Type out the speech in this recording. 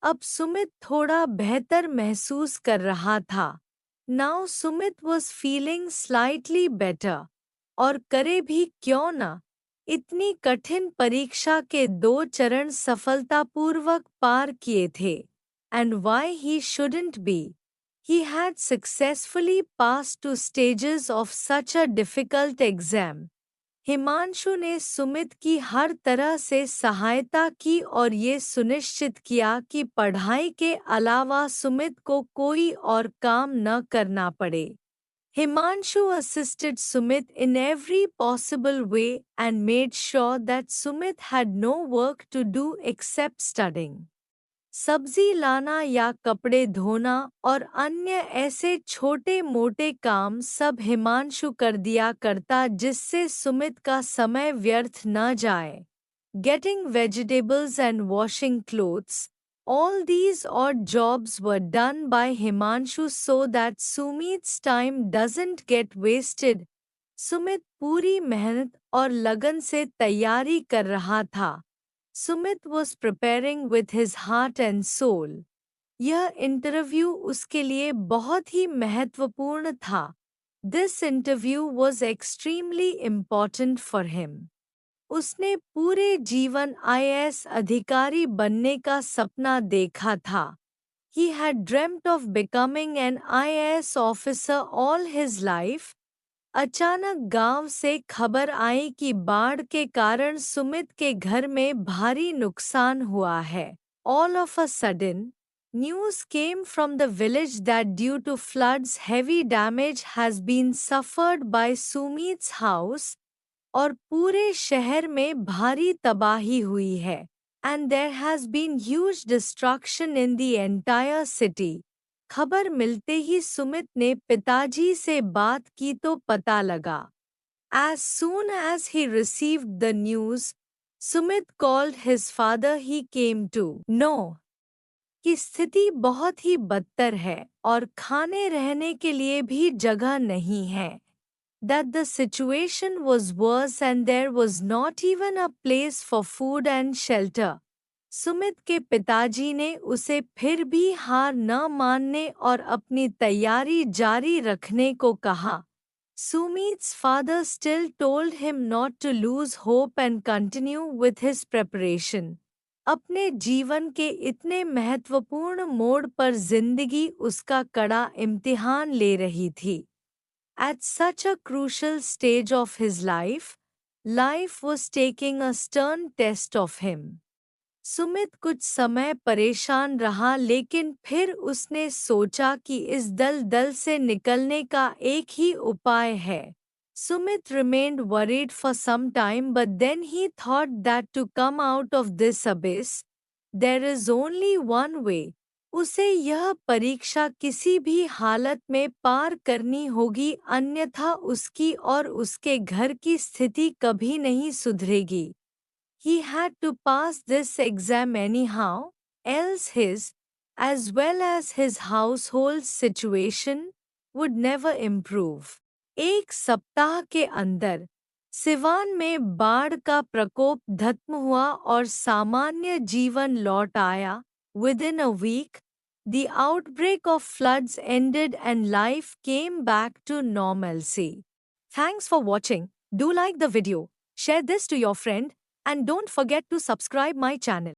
अब सुमित थोड़ा बेहतर महसूस कर रहा था। Now Sumit was feeling slightly better. और करे भी क्यों ना, इतनी कठिन परीक्षा के 2 चरण सफलतापूर्वक पार किए थे। And why he shouldn't be. He had successfully passed 2 stages of such a difficult exam. Himanshu ने सुमित की हर तरह से सहायता की और ये सुनिश्चित किया कि पढ़ाई के अलावा सुमित को कोई और काम न करना पड़े। Himanshu assisted Sumit in every possible way and made sure that Sumit had no work to do except studying. सब्जी लाना या कपड़े धोना और अन्य ऐसे छोटे मोटे काम सब हिमांशु कर दिया करता जिससे सुमित का समय व्यर्थ न जाए। Getting vegetables and washing clothes, all these odd jobs were done by Himanshu so that Sumit's time doesn't get wasted. Sumit पूरी मेहनत और लगन से तैयारी कर रहा था। Sumit was preparing with his heart and soul. यह इंटरव्यू उसके लिए बहुत ही महत्वपूर्ण था। This interview was extremely important for him. उसने पूरे जीवन आईएएस अधिकारी बनने का सपना देखा था। He had dreamt of becoming an IAS officer all his life. अचानक गांव से खबर आई कि बाढ़ के कारण सुमित के घर में भारी नुकसान हुआ है। All of a sudden, news came from the village that due to floods heavy damage has been suffered by Sumit's house और पूरे शहर में भारी तबाही हुई है। And there has been huge destruction in the entire city. खबर मिलते ही सुमित ने पिताजी से बात की तो पता लगा। As soon as he received the news, Sumit called his father. He came to know कि स्थिति बहुत ही बदतर है और खाने रहने के लिए भी जगह नहीं है। That the situation was worse and there was not even a place for food and shelter. Sumit के पिताजी ने उसे फिर भी हार न मानने और अपनी तैयारी जारी रखने को कहा। Sumit's father still told him not to lose hope and continue with his preparation. अपने जीवन के इतने महत्वपूर्ण मोड़ पर जिंदगी उसका कड़ा इम्तिहान ले रही थी। At such a crucial stage of his life, life was taking a stern test of him. Sumit कुछ समय परेशान रहा लेकिन फिर उसने सोचा कि इस दलदल से निकलने का एक ही उपाय है। Sumit remained worried for some time but then he thought that to come out of this abyss, there is only one way. उसे यह परीक्षा किसी भी हालत में पार करनी होगी अन्यथा उसकी और उसके घर की स्थिति कभी नहीं सुधरेगी। He had to pass this exam anyhow, else his, as well as his household's situation, would never improve. 1 सप्ताह के अंदर सिवान में बाढ़ का प्रकोप खत्म हुआ और सामान्य जीवन लौट आया। Within a week, the outbreak of floods ended and life came back to normalcy. Thanks for watching. Do like the video, share this to your friend, and don't forget to subscribe my channel.